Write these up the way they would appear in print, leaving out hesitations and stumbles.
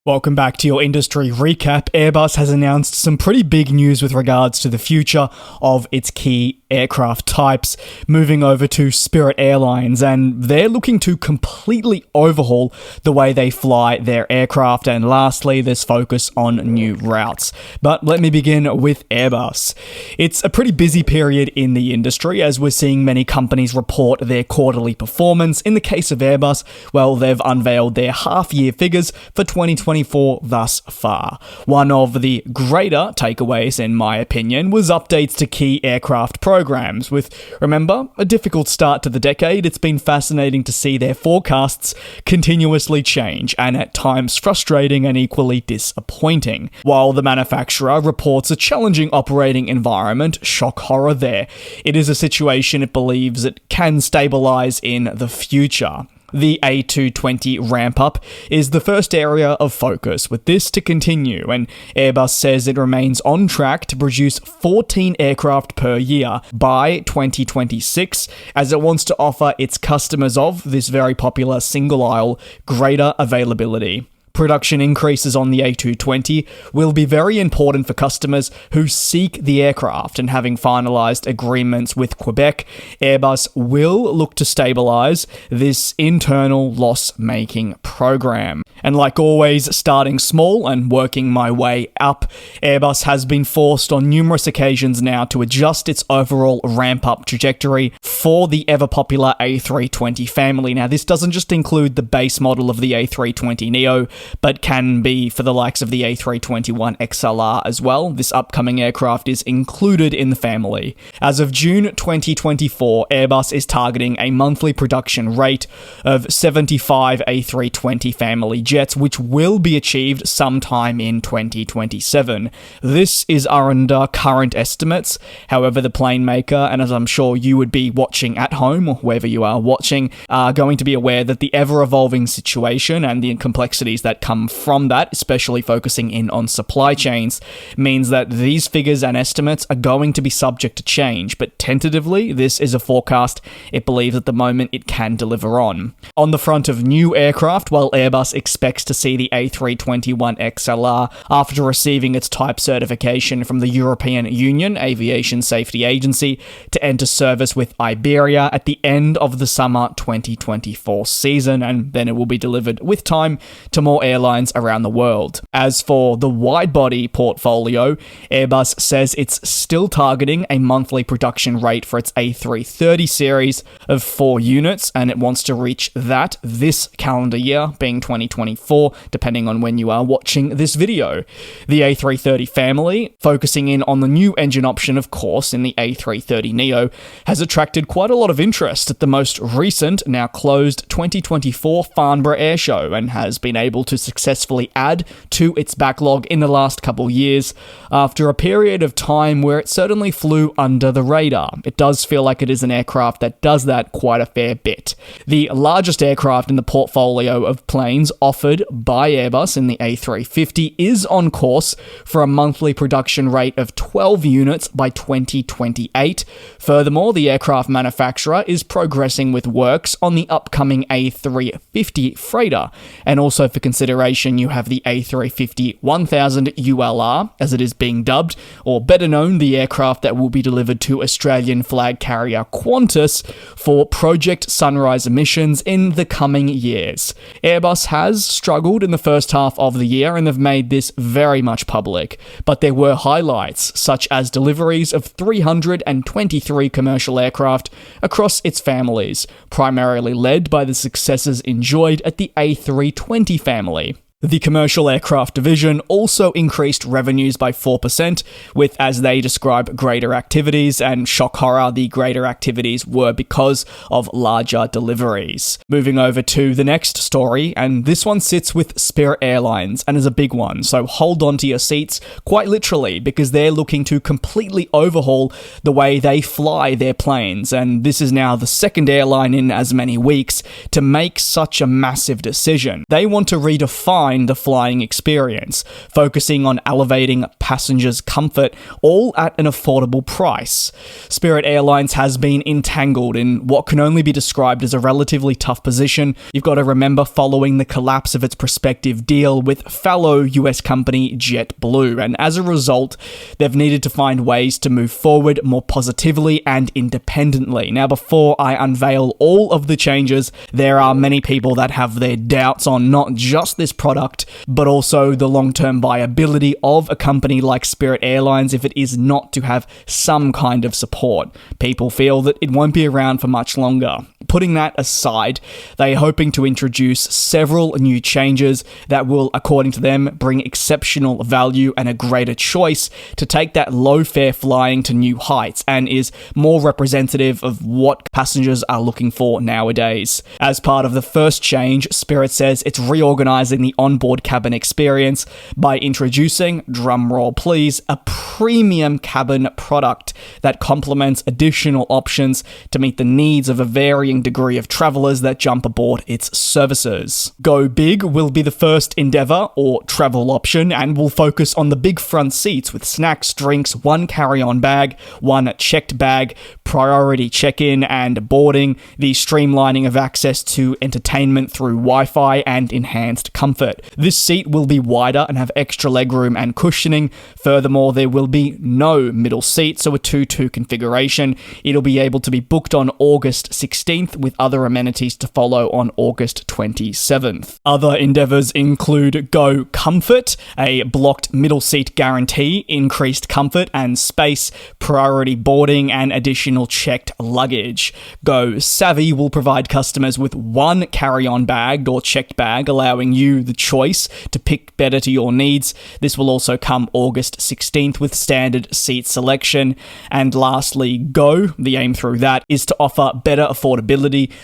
Welcome back to your industry recap. Airbus has announced some pretty big news with regards to the future of its key aircraft types, moving over to Spirit Airlines, and they're looking to completely overhaul the way they fly their aircraft, and lastly, there's focus on new routes. But let me begin with Airbus. It's a pretty busy period in the industry as we're seeing many companies report their quarterly performance. In the case of Airbus, well, they've unveiled their half-year figures for 2024 thus far. One of the greater takeaways, in my opinion, was updates to key aircraft programs. With, remember, a difficult start to the decade, it's been fascinating to see their forecasts continuously change, and at times frustrating and equally disappointing. While the manufacturer reports a challenging operating environment, shock horror there, it is a situation it believes it can stabilize in the future. The A220 ramp-up is the first area of focus, with this to continue, and Airbus says it remains on track to produce 14 aircraft per year by 2026, as it wants to offer its customers of this very popular single-aisle greater availability. Production increases on the A220 will be very important for customers who seek the aircraft, and having finalised agreements with Quebec, Airbus will look to stabilise this internal loss-making program. And like always, starting small and working my way up, Airbus has been forced on numerous occasions now to adjust its overall ramp-up trajectory for the ever-popular A320 family. Now, this doesn't just include the base model of the A320neo, but can be for the likes of the A321XLR as well. This upcoming aircraft is included in the family. As of June 2024, Airbus is targeting a monthly production rate of 75 A320 family jets, which will be achieved sometime in 2027. This is under current estimates. However, the plane maker, and as I'm sure you would be watching at home or wherever you are watching, are going to be aware that the ever-evolving situation and the complexities that come from that, especially focusing in on supply chains, means that these figures and estimates are going to be subject to change, but tentatively, this is a forecast it believes at the moment it can deliver on. On the front of new aircraft, while Airbus expects to see the A321XLR, after receiving its type certification from the European Union Aviation Safety Agency, to enter service with Iberia at the end of the summer 2024 season, and then it will be delivered with time to more airlines around the world. As for the wide-body portfolio, Airbus says it's still targeting a monthly production rate for its A330 series of 4 units, and it wants to reach that this calendar year, being 2024, depending on when you are watching this video. The A330 family, focusing in on the new engine option, of course, in the A330neo, has attracted quite a lot of interest at the most recent, now closed 2024 Farnborough Airshow, and has been able to successfully add to its backlog in the last couple years, after a period of time where it certainly flew under the radar. It does feel like it is an aircraft that does that quite a fair bit. The largest aircraft in the portfolio of planes offered by Airbus in the A350 is on course for a monthly production rate of 12 units by 2028. Furthermore, the aircraft manufacturer is progressing with works on the upcoming A350 freighter, and also for consideration, you have the A350-1000 ULR, as it is being dubbed, or better known, the aircraft that will be delivered to Australian flag carrier Qantas for Project Sunrise missions in the coming years. Airbus has struggled in the first half of the year, and they've made this very much public, but there were highlights, such as deliveries of 323 commercial aircraft across its families, primarily led by the successes enjoyed at the A320 family. The commercial aircraft division also increased revenues by 4%, with, as they describe, greater activities, and shock horror, the greater activities were because of larger deliveries. Moving over to the next story, and this one sits with Spirit Airlines and is a big one, so hold on to your seats, quite literally, because they're looking to completely overhaul the way they fly their planes, and this is now the second airline in as many weeks to make such a massive decision. They want to redefine redefine the flying experience, focusing on elevating passengers' comfort, all at an affordable price. Spirit Airlines has been entangled in what can only be described as a relatively tough position. You've got to remember, following the collapse of its prospective deal with fellow US company JetBlue, and as a result, they've needed to find ways to move forward more positively and independently. Now, before I unveil all of the changes, there are many people that have their doubts on not just this product, but also the long-term viability of a company like Spirit Airlines if it is not to have some kind of support. People feel that it won't be around for much longer. Putting that aside, they're hoping to introduce several new changes that will, according to them, bring exceptional value and a greater choice to take that low-fare flying to new heights, and is more representative of what passengers are looking for nowadays. As part of the first change, Spirit says it's reorganizing the onboard cabin experience by introducing, drumroll please, a premium cabin product that complements additional options to meet the needs of a varying degree of travelers that jump aboard its services. Go Big will be the first endeavor or travel option, and will focus on the big front seats with snacks, drinks, one carry-on bag, one checked bag, priority check-in and boarding, the streamlining of access to entertainment through Wi-Fi, and enhanced comfort. This seat will be wider and have extra legroom and cushioning. Furthermore, there will be no middle seat, so a 2-2 configuration. It'll be able to be booked on August 16th, with other amenities to follow on August 27th. Other endeavors include Go Comfort, a blocked middle seat guarantee, increased comfort and space, priority boarding, and additional checked luggage. Go Savvy will provide customers with one carry-on bag or checked bag, allowing you the choice to pick better to your needs. This will also come August 16th with standard seat selection. And lastly, Go, the aim through that is to offer better affordability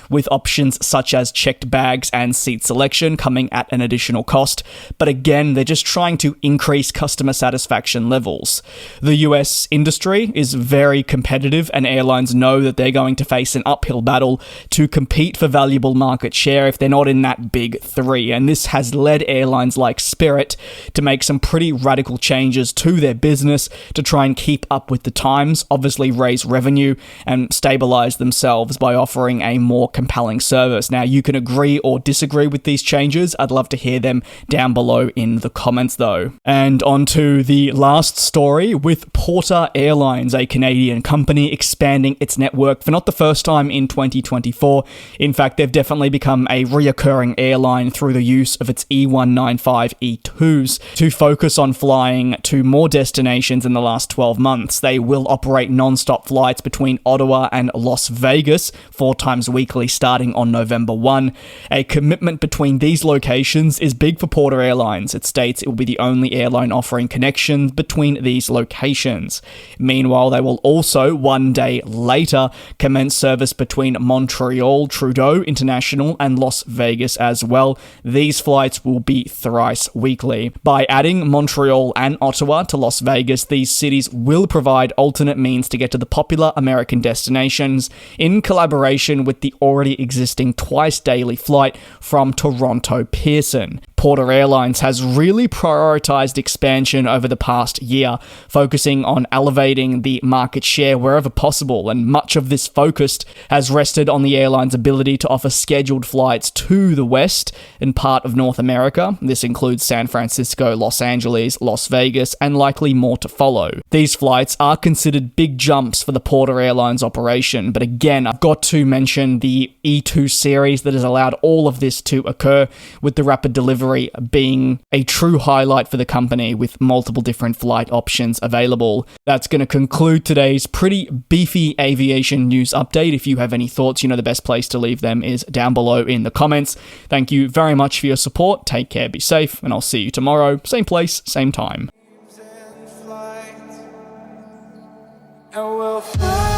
with options such as checked bags and seat selection coming at an additional cost. But again, they're just trying to increase customer satisfaction levels. The US industry is very competitive, and airlines know that they're going to face an uphill battle to compete for valuable market share if they're not in that big three. And this has led airlines like Spirit to make some pretty radical changes to their business to try and keep up with the times, obviously raise revenue, and stabilize themselves by offering a more compelling service. Now, you can agree or disagree with these changes. I'd love to hear them down below in the comments though. And on to the last story with Porter Airlines, a Canadian company expanding its network for not the first time in 2024. In fact, they've definitely become a reoccurring airline through the use of its E195 E2s to focus on flying to more destinations in the last 12 months. They will operate non-stop flights between Ottawa and Las Vegas 4 times weekly starting on November 1. A commitment between these locations is big for Porter Airlines. It states it will be the only airline offering connections between these locations. Meanwhile, they will also, one day later, commence service between Montreal, Trudeau International, and Las Vegas as well. These flights will be thrice weekly. By adding Montreal and Ottawa to Las Vegas, these cities will provide alternate means to get to the popular American destinations in collaboration with the already existing twice-daily flight from Toronto Pearson. Porter Airlines has really prioritized expansion over the past year, focusing on elevating the market share wherever possible, and much of this focus has rested on the airline's ability to offer scheduled flights to the West and part of North America. This includes San Francisco, Los Angeles, Las Vegas, and likely more to follow. These flights are considered big jumps for the Porter Airlines operation, but again, I've got to mention the E2 series that has allowed all of this to occur, with the rapid delivery being a true highlight for the company with multiple different flight options available. That's going to conclude today's pretty beefy aviation news update. If you have any thoughts, you know the best place to leave them is down below in the comments. Thank you very much for your support. Take care, be safe, and I'll see you tomorrow. Same place, same time. And we'll fly.